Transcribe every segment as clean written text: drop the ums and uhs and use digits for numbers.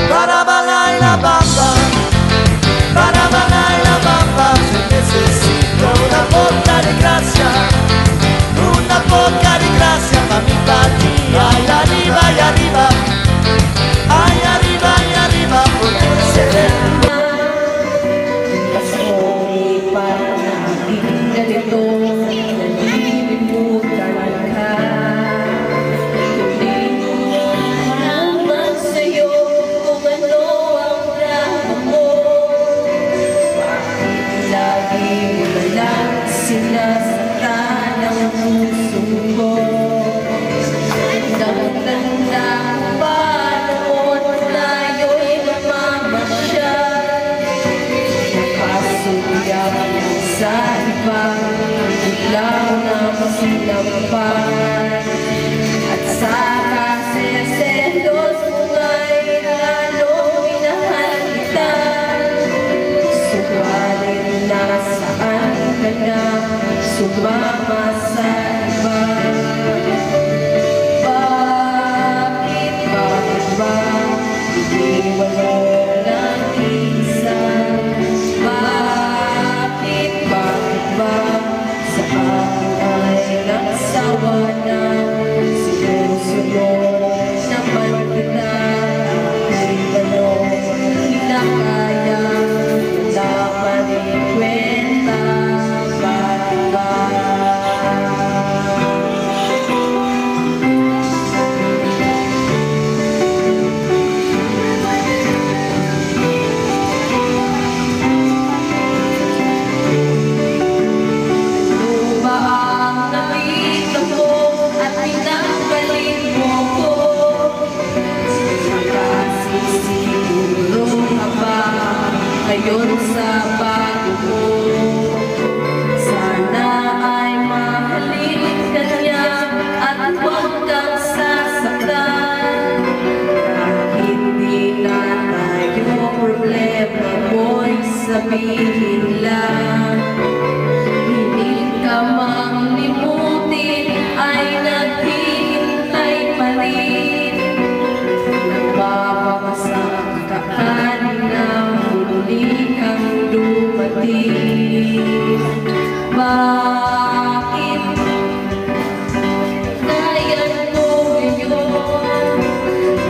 Para bailar la bamba, para bailar la bamba, se necesita una poca de gracia para mi patria. Ay, arriba, ay, arriba, ay, arriba, ay, arriba, porque se ve. At sa kaseselos mo'y lalong minahalitan. Subalit nasaan ka na, sumama sa iba. Bakit ba iniwan mo ng isa? Bakit ba sa akin ay nagsawa na? Sinusunod naman kita, kahit ano hinakaya, wala pa rin kwenta. Bakit ba? Ngayon sa bago ko, sana ay mahalin ka niya at huwag kang sasaktan. Kahit di na tayo problema mo'y sabihin lang. Pilit ka mang limutin ay naghihintay pa rin. Nagpapamasang kakanina, muli kang dumating. Bakit kaya mo ngayon?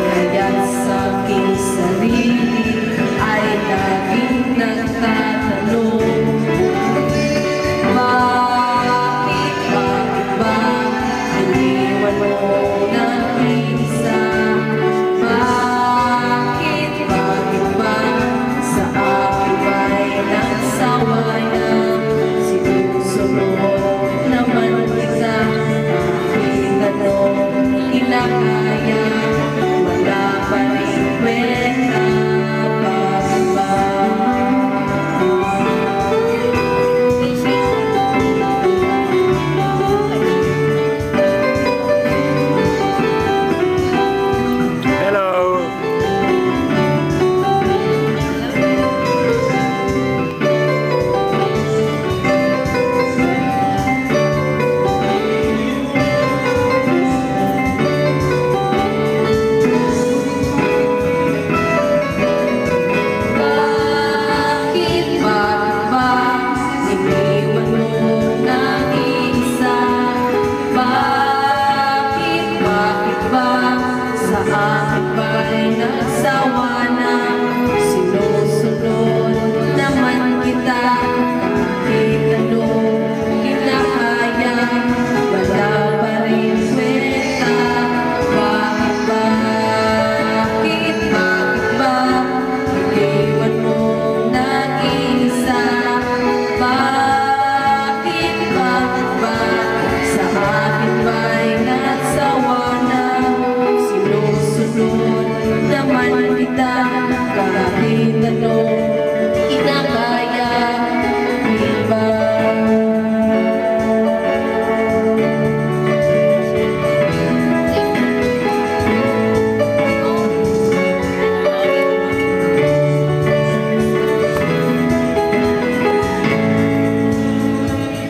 Kaya sa aking sarili ay laging nagtatanong. Bakit ba iniwan mo ng isa? Bakit ba sa akin ba'y nagsawa na? Sinusunod naman kita, kahit anong kinakaya, wala pa rin kwenta. Bakit ba?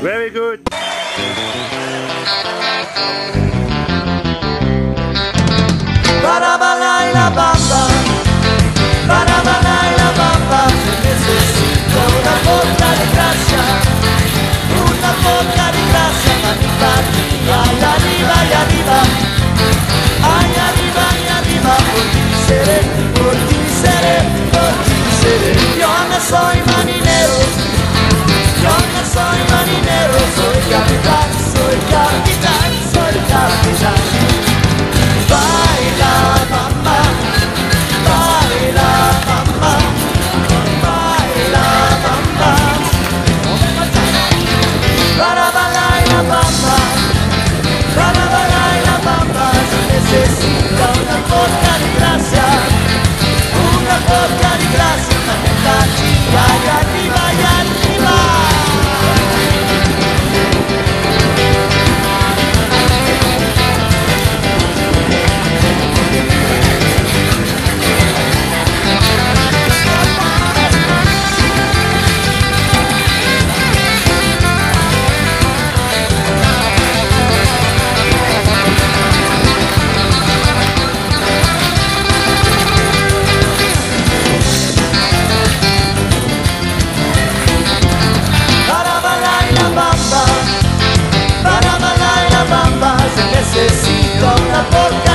Very good. boca